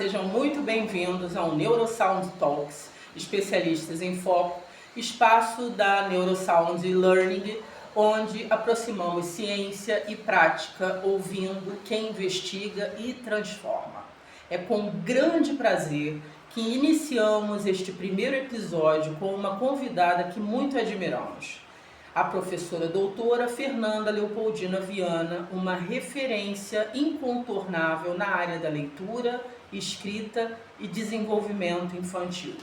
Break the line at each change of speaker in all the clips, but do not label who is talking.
sejam muito bem-vindos ao Neurosound Talks, especialistas em foco, espaço da Neurosound Learning, onde aproximamos ciência e prática ouvindo quem investiga e transforma. É com grande prazer que iniciamos este primeiro episódio com uma convidada que muito admiramos. A professora doutora Fernanda Leopoldina Viana, uma referência incontornável na área da leitura, escrita e desenvolvimento infantil.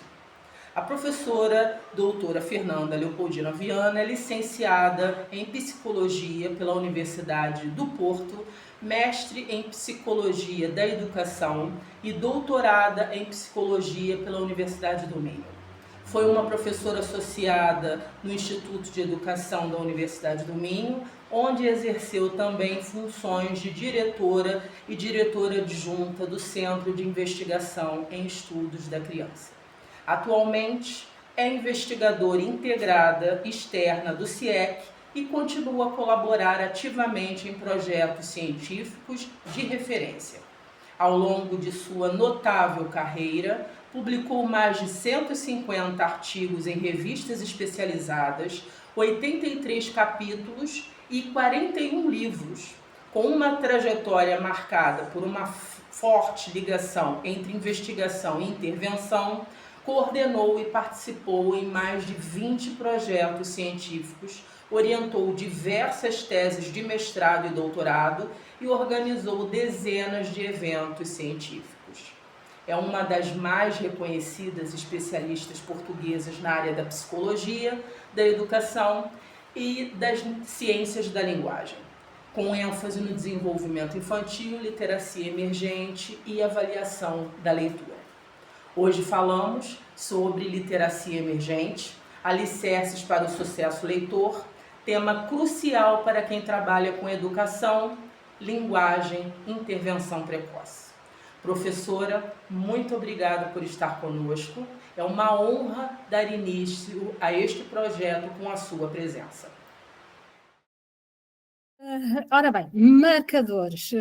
A professora doutora Fernanda Leopoldina Viana é licenciada em Psicologia pela Universidade do Porto, mestre em Psicologia da Educação e doutorada em Psicologia pela Universidade do Minho. Foi uma professora associada no Instituto de Educação da Universidade do Minho, onde exerceu também funções de diretora e diretora adjunta do Centro de Investigação em Estudos da Criança. Atualmente, é investigadora integrada externa do CIEC e continua a colaborar ativamente em projetos científicos de referência. Ao longo de sua notável carreira, publicou mais de 150 artigos em revistas especializadas, 83 capítulos e 41 livros, com uma trajetória marcada por uma forte ligação entre investigação e intervenção. Coordenou e participou em mais de 20 projetos científicos, orientou diversas teses de mestrado e doutorado e organizou dezenas de eventos científicos. É uma das mais reconhecidas especialistas portuguesas na área da psicologia, da educação e das ciências da linguagem, com ênfase no desenvolvimento infantil, literacia emergente e avaliação da leitura. Hoje falamos sobre literacia emergente, alicerces para o sucesso leitor, tema crucial para quem trabalha com educação, linguagem, intervenção precoce. Professora, muito obrigada por estar conosco. É uma honra dar início a este projeto com a sua presença.
Ora bem, marcadores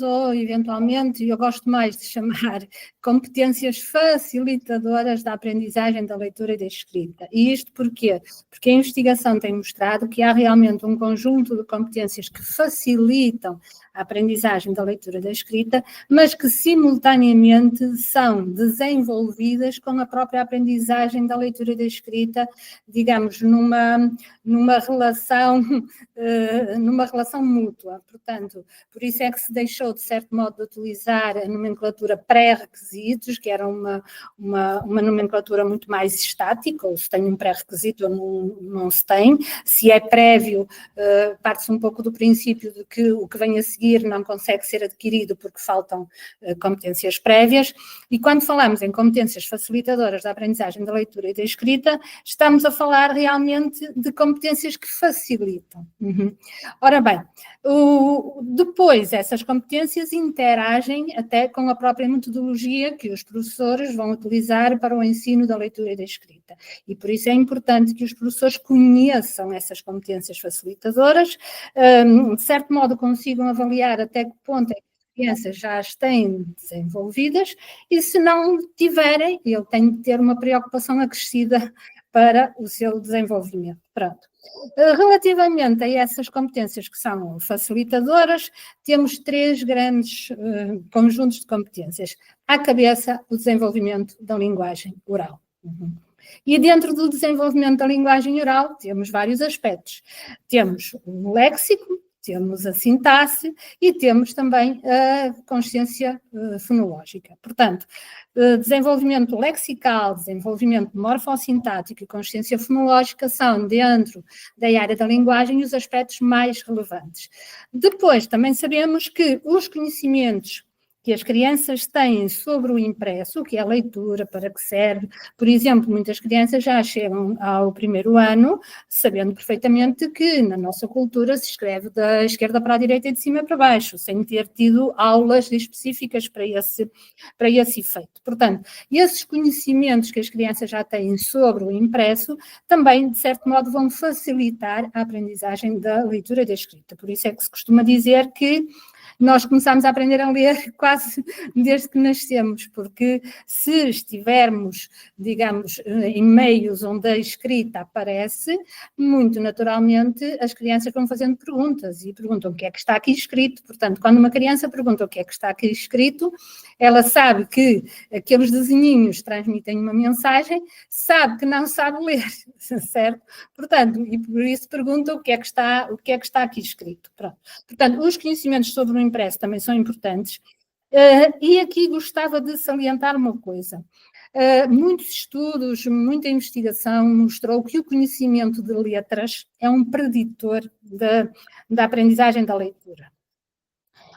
ou eventualmente eu gosto mais de chamar competências facilitadoras da aprendizagem da leitura e da escrita. E isto porquê? Porque a investigação tem mostrado que há realmente um conjunto de competências que facilitam a aprendizagem da leitura e da escrita, mas que simultaneamente são desenvolvidas com a própria aprendizagem da leitura e da escrita, digamos, numa relação mútua. Portanto, por isso é que se deixou, de certo modo, de utilizar a nomenclatura pré-requisitos, que era uma nomenclatura muito mais estática, ou se tem um pré-requisito ou não se tem. Se é prévio, parte-se um pouco do princípio de que o que vem a seguir não consegue ser adquirido porque faltam competências prévias. E quando falamos em competências facilitadoras da aprendizagem da leitura e da escrita, estamos a falar realmente de competências que facilitam. Ora bem, depois essas competências interagem até com a própria metodologia que os professores vão utilizar para o ensino da leitura e da escrita. E por isso é importante que os professores conheçam essas competências facilitadoras, de certo modo consigam avaliar até que ponto é que as crianças já as têm desenvolvidas e, se não tiverem, ele tem de ter uma preocupação acrescida para o seu desenvolvimento. Pronto. Relativamente a essas competências que são facilitadoras, temos três grandes conjuntos de competências. À cabeça, o desenvolvimento da linguagem oral. E dentro do desenvolvimento da linguagem oral temos vários aspectos. Temos o léxico, temos a sintaxe e temos também a consciência fonológica. Portanto, desenvolvimento lexical, desenvolvimento morfossintático e consciência fonológica são, dentro da área da linguagem, os aspectos mais relevantes. Depois, também sabemos que os conhecimentos que as crianças têm sobre o impresso, o que é a leitura, para que serve. Por exemplo, muitas crianças já chegam ao primeiro ano sabendo perfeitamente que na nossa cultura se escreve da esquerda para a direita e de cima para baixo, sem ter tido aulas específicas para esse efeito. Portanto, esses conhecimentos que as crianças já têm sobre o impresso também, de certo modo, vão facilitar a aprendizagem da leitura e da escrita. Por isso é que se costuma dizer que nós começamos a aprender a ler quase desde que nascemos, porque se estivermos, digamos, em meios onde a escrita aparece, muito naturalmente as crianças vão fazendo perguntas e perguntam o que é que está aqui escrito. Portanto, quando uma criança pergunta o que é que está aqui escrito, ela sabe que aqueles desenhinhos transmitem uma mensagem, sabe que não sabe ler, certo? Portanto, e por isso pergunta o que é que está aqui escrito. Pronto. Portanto, os conhecimentos sobre o impresso também são importantes. E aqui gostava de salientar uma coisa. Muitos estudos, muita investigação mostrou que o conhecimento de letras é um preditor da aprendizagem da leitura.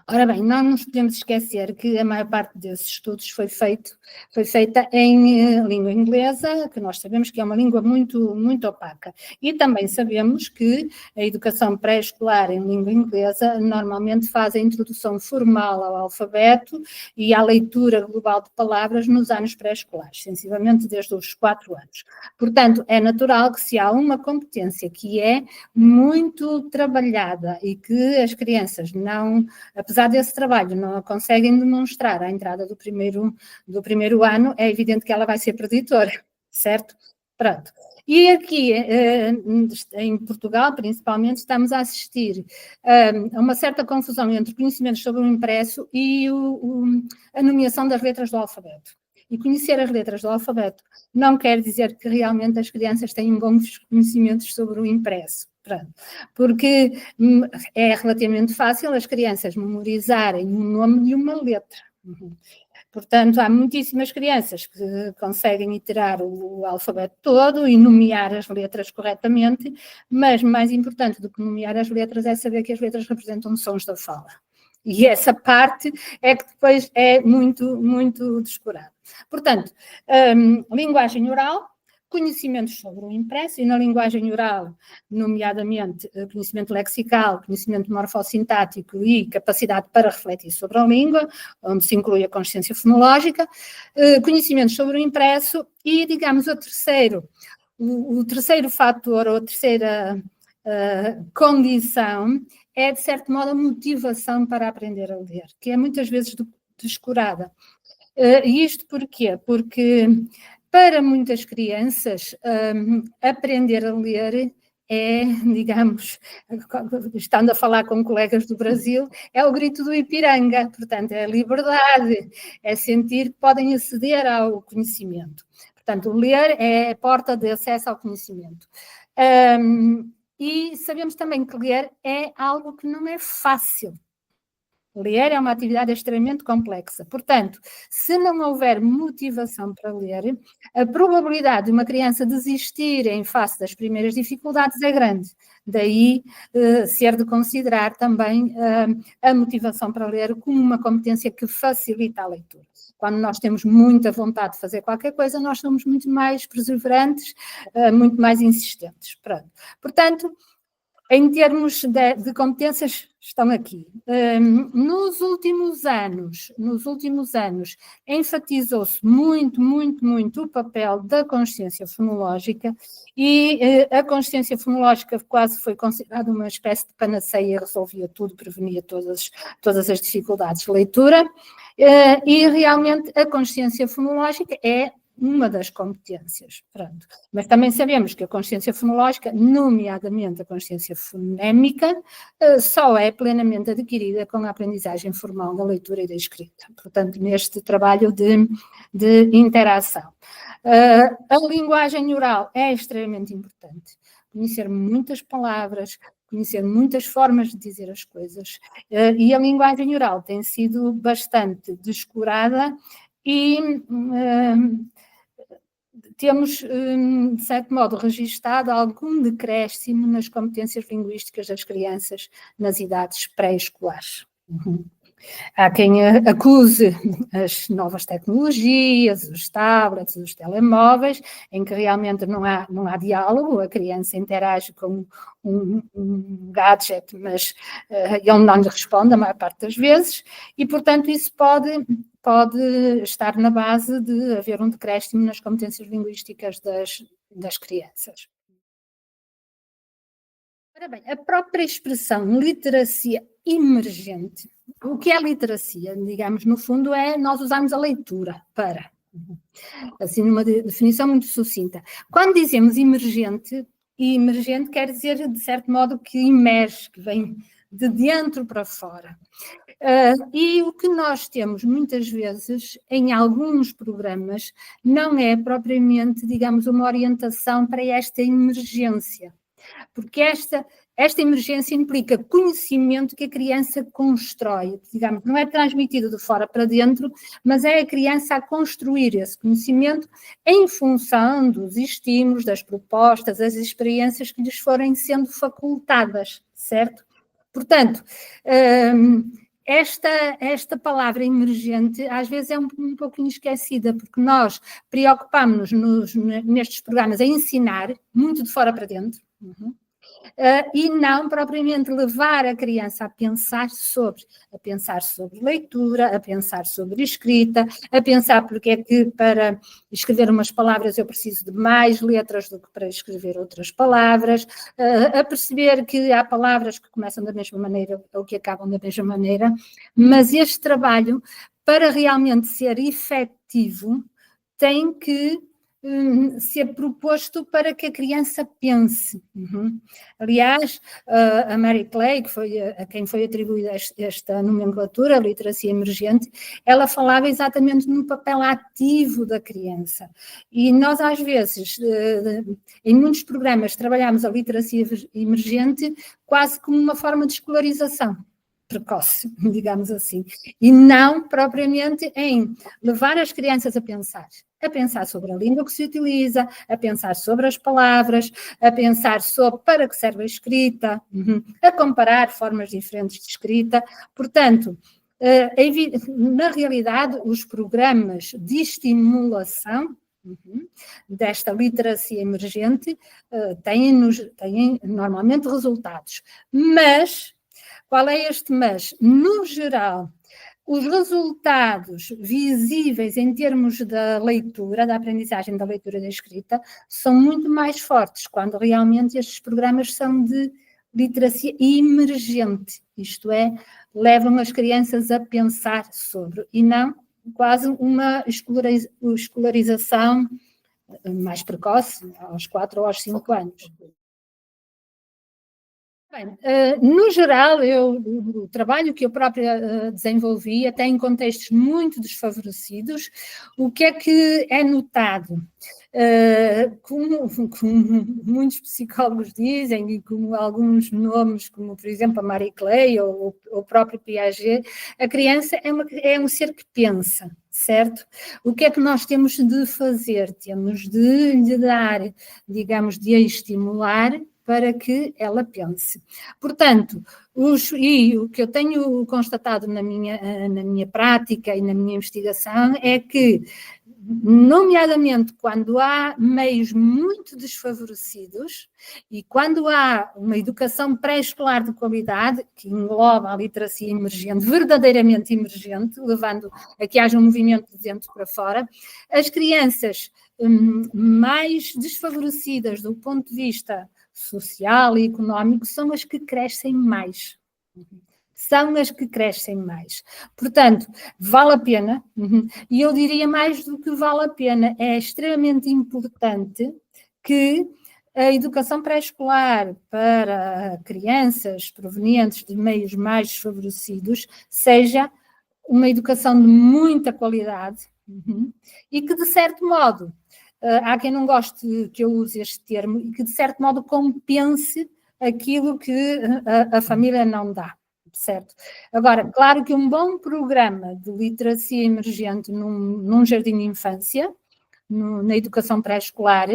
Ora bem, não nos podemos esquecer que a maior parte desses estudos foi feita em língua inglesa, que nós sabemos que é uma língua muito, muito opaca. E também sabemos que a educação pré-escolar em língua inglesa normalmente faz a introdução formal ao alfabeto e à leitura global de palavras nos anos pré-escolares, sensivelmente desde os 4 anos. Portanto, é natural que se há uma competência que é muito trabalhada e que as crianças não, apesar desse trabalho, não a conseguem demonstrar à entrada do primeiro ano, é evidente que ela vai ser preditora, certo? Pronto. E aqui, em Portugal, principalmente, estamos a assistir a uma certa confusão entre conhecimentos sobre o impresso e a nomeação das letras do alfabeto. E conhecer as letras do alfabeto não quer dizer que realmente as crianças tenham bons conhecimentos sobre o impresso. Pronto. Porque é relativamente fácil as crianças memorizarem o nome de uma letra. Portanto, há muitíssimas crianças que conseguem iterar o alfabeto todo e nomear as letras corretamente, mas mais importante do que nomear as letras é saber que as letras representam sons da fala. E essa parte é que depois é muito, muito descurada. Portanto, linguagem oral, conhecimentos sobre o impresso, e na linguagem oral, nomeadamente conhecimento lexical, conhecimento morfossintático e capacidade para refletir sobre a língua, onde se inclui a consciência fonológica, conhecimentos sobre o impresso e, digamos, o terceiro fator, ou a terceira condição, é, de certo modo, a motivação para aprender a ler, que é muitas vezes descurada. E isto porquê? Porque para muitas crianças aprender a ler é, digamos, estando a falar com colegas do Brasil, é o grito do Ipiranga, portanto é a liberdade, é sentir que podem aceder ao conhecimento. Portanto, ler é a porta de acesso ao conhecimento. E sabemos também que ler é algo que não é fácil. Ler é uma atividade extremamente complexa. Portanto, se não houver motivação para ler, a probabilidade de uma criança desistir em face das primeiras dificuldades é grande. Daí ser de considerar também a motivação para ler como uma competência que facilita a leitura. Quando nós temos muita vontade de fazer qualquer coisa, nós somos muito mais perseverantes, muito mais insistentes. Pronto. Portanto, em termos de competências, estão aqui. Nos últimos anos, enfatizou-se muito, muito, muito o papel da consciência fonológica e a consciência fonológica quase foi considerada uma espécie de panaceia, resolvia tudo, prevenia todas as dificuldades de leitura, e realmente a consciência fonológica é uma das competências, pronto. Mas também sabemos que a consciência fonológica, nomeadamente a consciência fonémica, só é plenamente adquirida com a aprendizagem formal da leitura e da escrita. Portanto, neste trabalho de interação. A linguagem oral é extremamente importante. Conhecer muitas palavras, conhecer muitas formas de dizer as coisas. E a linguagem oral tem sido bastante descurada e temos, de certo modo, registado algum decréscimo nas competências linguísticas das crianças nas idades pré-escolares. Há quem acuse as novas tecnologias, os tablets, os telemóveis, em que realmente não há diálogo, a criança interage com um gadget, mas ele não lhe responde a maior parte das vezes, e, portanto, isso pode estar na base de haver um decréscimo nas competências linguísticas das crianças. Ora bem, a própria expressão literacia emergente O que é literacia? Digamos, no fundo, é nós usarmos a leitura para, assim, numa definição muito sucinta. Quando dizemos emergente quer dizer, de certo modo, que emerge, que vem de dentro para fora. E o que nós temos muitas vezes em alguns programas não é propriamente, digamos, uma orientação para esta emergência, porque esta emergência implica conhecimento que a criança constrói, digamos, não é transmitido de fora para dentro, mas é a criança a construir esse conhecimento em função dos estímulos, das propostas, das experiências que lhes forem sendo facultadas, certo? Portanto, esta palavra emergente às vezes é um pouquinho esquecida, porque nós preocupamos-nos nestes programas a ensinar muito de fora para dentro, e não propriamente levar a criança a pensar sobre leitura, a pensar sobre escrita, a pensar porque é que para escrever umas palavras eu preciso de mais letras do que para escrever outras palavras, a perceber que há palavras que começam da mesma maneira ou que acabam da mesma maneira, mas este trabalho, para realmente ser efetivo, tem que ser proposto para que a criança pense. Aliás, a Mary Clay, que foi a quem foi atribuída esta nomenclatura, a literacia emergente, ela falava exatamente no papel ativo da criança. E nós, às vezes, em muitos programas, trabalhamos a literacia emergente quase como uma forma de escolarização precoce, digamos assim, e não propriamente em levar as crianças a pensar sobre a língua que se utiliza, a pensar sobre as palavras, a pensar sobre para que serve a escrita, a comparar formas diferentes de escrita. Portanto, na realidade, os programas de estimulação desta literacia emergente têm normalmente resultados, mas qual é este mas? No geral, os resultados visíveis em termos da leitura, da aprendizagem da leitura e da escrita, são muito mais fortes quando realmente estes programas são de literacia emergente, isto é, levam as crianças a pensar sobre, e não quase uma escolarização mais precoce, aos 4 ou aos 5 anos. Bem, no geral, o trabalho que eu própria desenvolvi até em contextos muito desfavorecidos, o que é notado? Como muitos psicólogos dizem, e como alguns nomes, como por exemplo a Marie Clay ou o próprio Piaget, a criança é um ser que pensa, certo? O que é que nós temos de fazer? Temos de lhe dar, digamos, de a estimular para que ela pense. Portanto, o que eu tenho constatado na minha prática e na minha investigação é que, nomeadamente quando há meios muito desfavorecidos e quando há uma educação pré-escolar de qualidade, que engloba a literacia emergente, verdadeiramente emergente, levando a que haja um movimento de dentro para fora, as crianças mais desfavorecidas do ponto de vista social e económico são as que crescem mais. Portanto, vale a pena, e eu diria mais do que vale a pena, é extremamente importante que a educação pré-escolar para crianças provenientes de meios mais desfavorecidos seja uma educação de muita qualidade e que, de certo modo, há quem não goste que eu use este termo, e que de certo modo compense aquilo que a família não dá, certo? Agora, claro que um bom programa de literacia emergente num jardim de infância, na educação pré-escolar,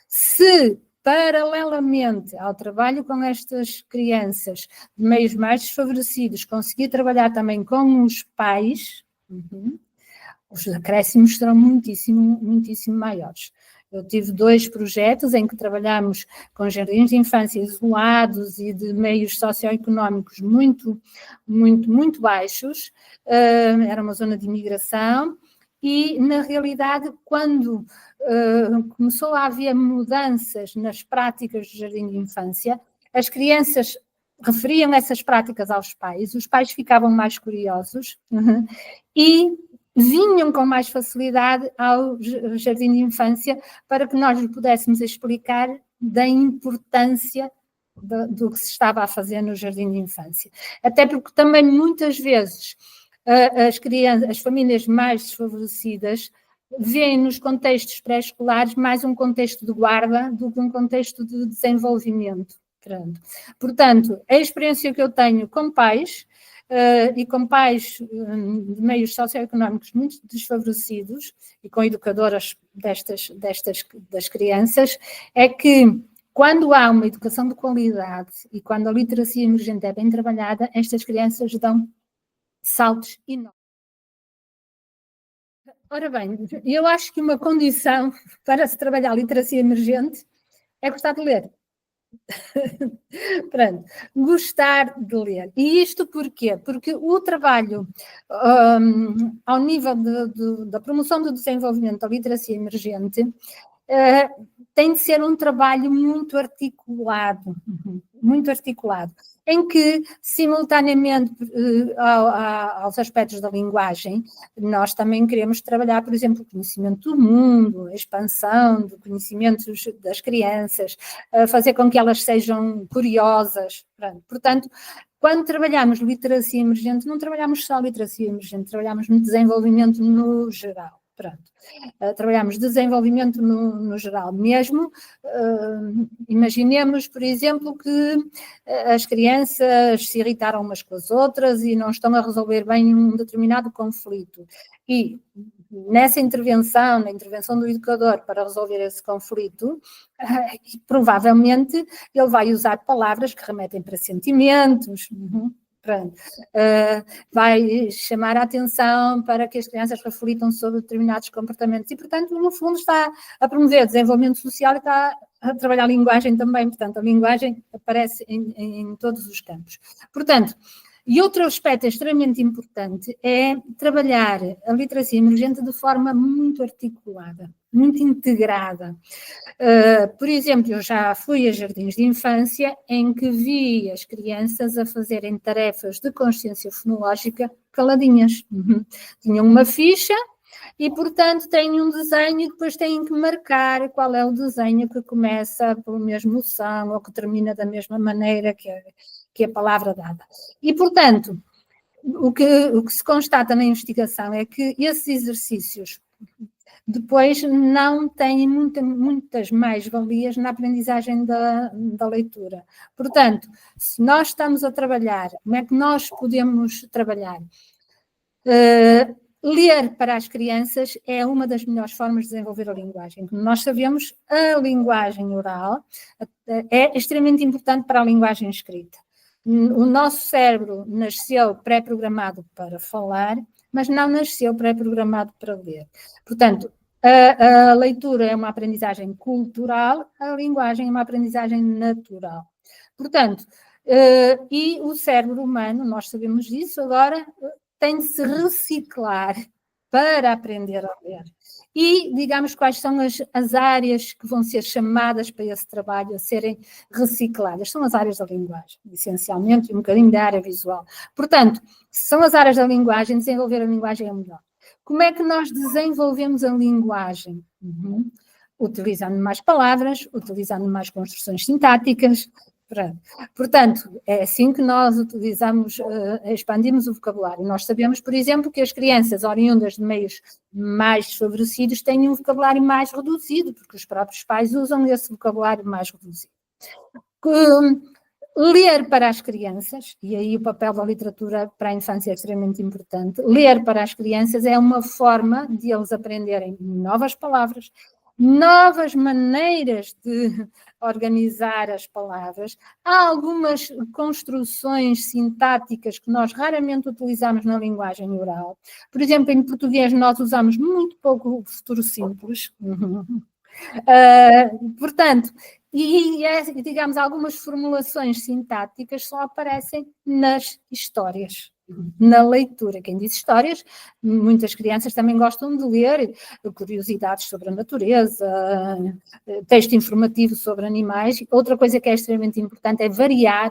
se paralelamente ao trabalho com estas crianças de meios mais desfavorecidos, conseguir trabalhar também com os pais, os acréscimos serão muitíssimo, muitíssimo maiores. Eu tive 2 projetos em que trabalhamos com jardins de infância isolados e de meios socioeconómicos muito, muito, muito baixos. Era uma zona de imigração e, na realidade, quando começou a haver mudanças nas práticas do jardim de infância, as crianças referiam essas práticas aos pais, os pais ficavam mais curiosos e vinham com mais facilidade ao jardim de infância para que nós lhe pudéssemos explicar da importância do que se estava a fazer no jardim de infância. Até porque também muitas vezes as famílias mais desfavorecidas veem nos contextos pré-escolares mais um contexto de guarda do que um contexto de desenvolvimento. Portanto, a experiência que eu tenho com pais e com pais de meios socioeconómicos muito desfavorecidos e com educadoras das crianças é que quando há uma educação de qualidade e quando a literacia emergente é bem trabalhada, estas crianças dão saltos enormes. Ora bem, eu acho que uma condição para se trabalhar a literacia emergente é gostar de ler. Pronto, gostar de ler. E isto porquê? Porque o trabalho ao nível da promoção do desenvolvimento da literacia emergente tem de ser um trabalho muito articulado, em que, simultaneamente aos aspectos da linguagem, nós também queremos trabalhar, por exemplo, o conhecimento do mundo, a expansão do conhecimento das crianças, fazer com que elas sejam curiosas. Portanto, quando trabalhamos literacia emergente, não trabalhamos só literacia emergente, trabalhamos no desenvolvimento no geral. Trabalhamos desenvolvimento no geral mesmo. Imaginemos, por exemplo, que as crianças se irritaram umas com as outras e não estão a resolver bem um determinado conflito. E nessa intervenção, na intervenção do educador para resolver esse conflito, provavelmente ele vai usar palavras que remetem para sentimentos. Vai chamar a atenção para que as crianças reflitam sobre determinados comportamentos e, portanto, no fundo está a promover desenvolvimento social e está a trabalhar a linguagem também, portanto, a linguagem aparece em todos os campos. Portanto, e outro aspecto extremamente importante é trabalhar a literacia emergente de forma muito articulada, muito integrada. Por exemplo, eu já fui a jardins de infância em que vi as crianças a fazerem tarefas de consciência fonológica caladinhas. Tinham uma ficha e, portanto, têm um desenho e depois têm que marcar qual é o desenho que começa pelo mesmo som ou que termina da mesma maneira que a palavra dada. E, portanto, o que se constata na investigação é que esses exercícios depois não têm muitas mais-valias na aprendizagem da leitura. Portanto, se nós estamos a trabalhar, como é que nós podemos trabalhar? Ler para as crianças é uma das melhores formas de desenvolver a linguagem. Como nós sabemos, a linguagem oral é extremamente importante para a linguagem escrita. O nosso cérebro nasceu pré-programado para falar, mas não nasceu pré-programado para ler. Portanto, a leitura é uma aprendizagem cultural, a linguagem é uma aprendizagem natural. Portanto, e o cérebro humano, nós sabemos disso agora, tem de se reciclar para aprender a ler. E, digamos, quais são as áreas que vão ser chamadas para esse trabalho a serem recicladas? São as áreas da linguagem, essencialmente, e um bocadinho da área visual. Portanto, se são as áreas da linguagem, desenvolver a linguagem é o melhor. Como é que nós desenvolvemos a linguagem? Utilizando mais palavras, utilizando mais construções sintáticas. Portanto, é assim que nós utilizamos, expandimos o vocabulário. Nós sabemos, por exemplo, que as crianças oriundas de meios mais desfavorecidos têm um vocabulário mais reduzido, porque os próprios pais usam esse vocabulário mais reduzido. Ler para as crianças, e aí o papel da literatura para a infância é extremamente importante, ler para as crianças é uma forma de eles aprenderem novas palavras, novas maneiras de organizar as palavras. Há algumas construções sintáticas que nós raramente utilizamos na linguagem oral. Por exemplo, em português nós usamos muito pouco o futuro simples. Portanto, digamos, algumas formulações sintáticas só aparecem nas histórias, na leitura. Quem diz histórias, muitas crianças também gostam de ler curiosidades sobre a natureza, texto informativo sobre animais. Outra coisa que é extremamente importante é variar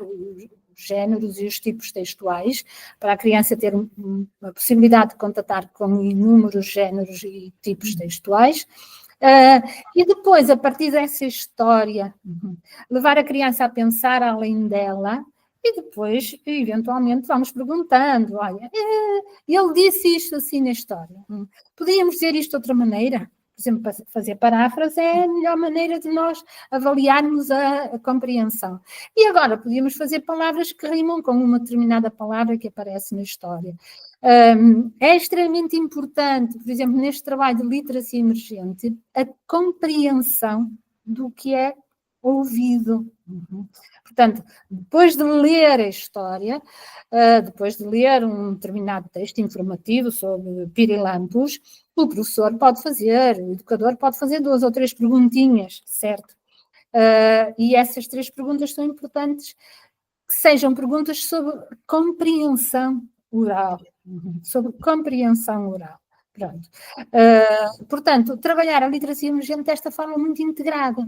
géneros e os tipos textuais, para a criança ter uma possibilidade de contatar com inúmeros géneros e tipos textuais. E depois, a partir dessa história, levar a criança a pensar além dela, e depois, eventualmente, vamos perguntando, olha, ele disse isto assim na história, podíamos dizer isto de outra maneira? Por exemplo, fazer paráfrase é a melhor maneira de nós avaliarmos a compreensão. E agora, podíamos fazer palavras que rimam com uma determinada palavra que aparece na história. É extremamente importante, por exemplo, neste trabalho de literacia emergente, a compreensão do que é ouvido. Portanto, depois de ler a história, depois de ler um determinado texto informativo sobre pirilampos, o professor pode fazer, o educador pode fazer 2 ou 3 perguntinhas, certo? E essas 3 perguntas são importantes, que sejam perguntas sobre compreensão oral. Sobre compreensão oral. Pronto. Portanto, trabalhar a literacia emergente desta forma muito integrada.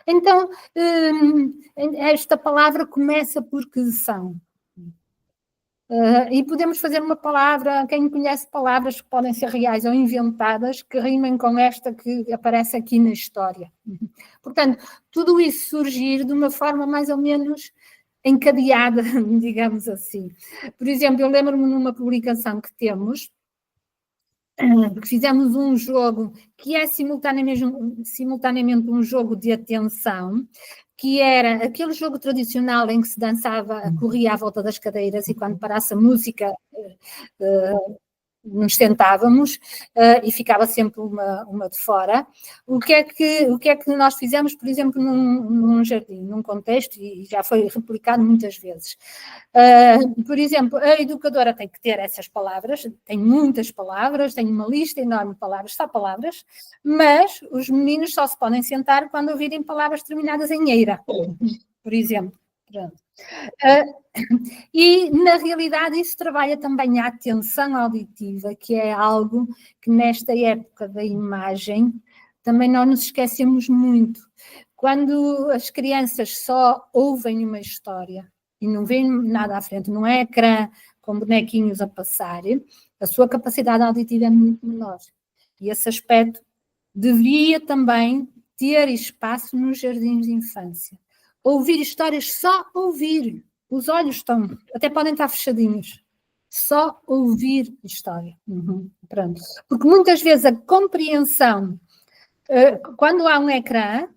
Então, esta palavra começa por que são. E podemos fazer uma palavra, quem conhece palavras que podem ser reais ou inventadas, que rimem com esta que aparece aqui na história. Portanto, tudo isso surgir de uma forma mais ou menos encadeada, digamos assim. Por exemplo, eu lembro-me numa publicação que temos, que fizemos um jogo que é simultaneamente um jogo de atenção, que era aquele jogo tradicional em que se dançava, corria à volta das cadeiras e quando parasse a música nos sentávamos e ficava sempre uma de fora. O que é que nós fizemos, por exemplo, num jardim, num contexto, e já foi replicado muitas vezes. Por exemplo, a educadora tem que ter essas palavras, tem muitas palavras, tem uma lista enorme de palavras, só palavras, mas os meninos só se podem sentar quando ouvirem palavras terminadas em eira, por exemplo. Pronto. E, na realidade, isso trabalha também a atenção auditiva, que é algo que, nesta época da imagem, também nós nos esquecemos muito. Quando as crianças só ouvem uma história e não veem nada à frente, não é ecrã com bonequinhos a passar, a sua capacidade auditiva é muito menor. E esse aspecto deveria também ter espaço nos jardins de infância. Ouvir histórias, só ouvir. Os olhos até podem estar fechadinhos. Só ouvir história. Pronto. Porque muitas vezes a compreensão, quando há um ecrã,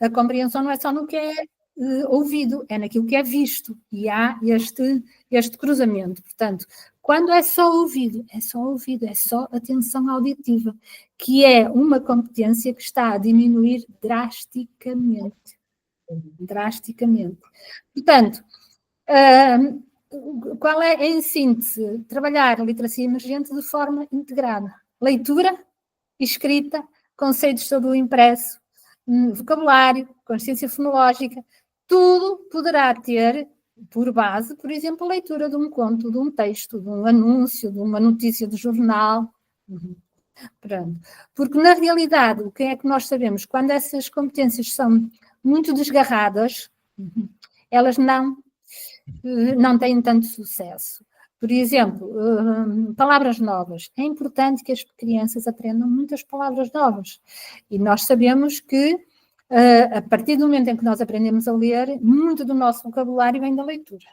a compreensão não é só no que é ouvido, é naquilo que é visto. E há este cruzamento. Portanto, quando é só ouvido, é só atenção auditiva, que é uma competência que está a diminuir drasticamente. Portanto, qual é, em síntese, trabalhar a literacia emergente de forma integrada? Leitura, escrita, conceitos sobre o impresso, vocabulário, consciência fonológica, tudo poderá ter por base, por exemplo, a leitura de um conto, de um texto, de um anúncio, de uma notícia de jornal. Pronto. Porque, na realidade, o que é que nós sabemos? Quando essas competências são muito desgarradas, elas não têm tanto sucesso. Por exemplo, palavras novas. É importante que as crianças aprendam muitas palavras novas. E nós sabemos que, a partir do momento em que nós aprendemos a ler, muito do nosso vocabulário vem da leitura.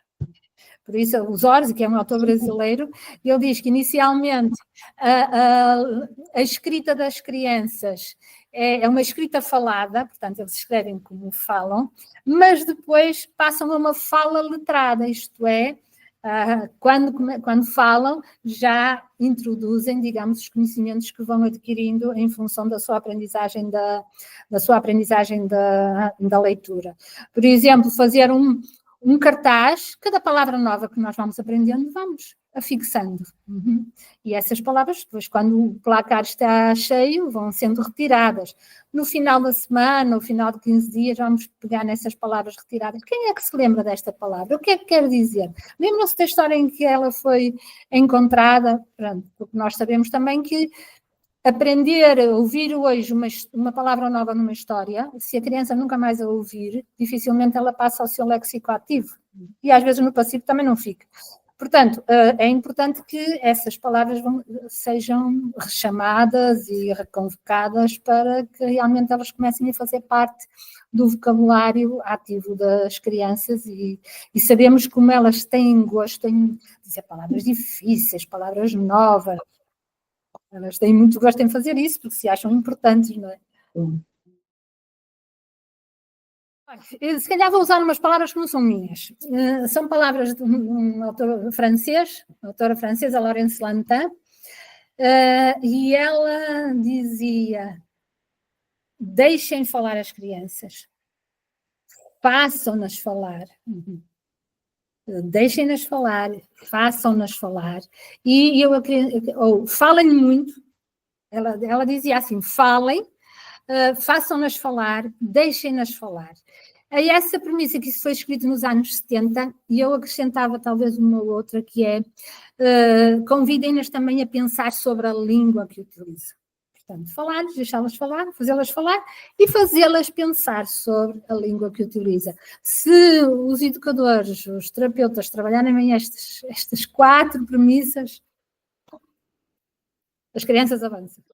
Por isso, o Zorzi, que é um autor brasileiro, ele diz que, inicialmente, a escrita das crianças é uma escrita falada, portanto, eles escrevem como falam, mas depois passam a uma fala letrada, isto é, quando falam, já introduzem, digamos, os conhecimentos que vão adquirindo em função da sua aprendizagem da leitura. Por exemplo, fazer um cartaz, cada palavra nova que nós vamos aprendendo, vamos afixando. E essas palavras, depois, quando o placar está cheio, vão sendo retiradas. No final da semana, no final de 15 dias, vamos pegar nessas palavras retiradas. Quem é que se lembra desta palavra? O que é que quer dizer? Lembram-se da história em que ela foi encontrada? Pronto, porque nós sabemos também que aprender a ouvir hoje uma palavra nova numa história, se a criança nunca mais a ouvir, dificilmente ela passa ao seu léxico ativo. E às vezes no passivo também não fica. Portanto, é importante que essas palavras sejam rechamadas e reconvocadas para que realmente elas comecem a fazer parte do vocabulário ativo das crianças e sabemos como elas têm gosto em dizer palavras difíceis, palavras novas. Elas têm muito gosto em fazer isso porque se acham importantes, não é? Se calhar vou usar umas palavras que não são minhas. São palavras de um autor francês, autora francesa, Laurence Lantin, e ela dizia: deixem falar as crianças, façam-nas falar. Deixem-nas falar, façam-nas falar. E eu acredito, ou falem muito, ela dizia assim: falem, façam-nas falar, deixem-nas falar. A essa premissa, que isso foi escrito nos anos 70, e eu acrescentava talvez uma outra, que é convidem-nas também a pensar sobre a língua que utilizam. Portanto, falar-lhes, deixá-las falar, fazê-las falar e fazê-las pensar sobre a língua que utiliza. Se os educadores, os terapeutas trabalharem bem estas 4 premissas, as crianças avançam.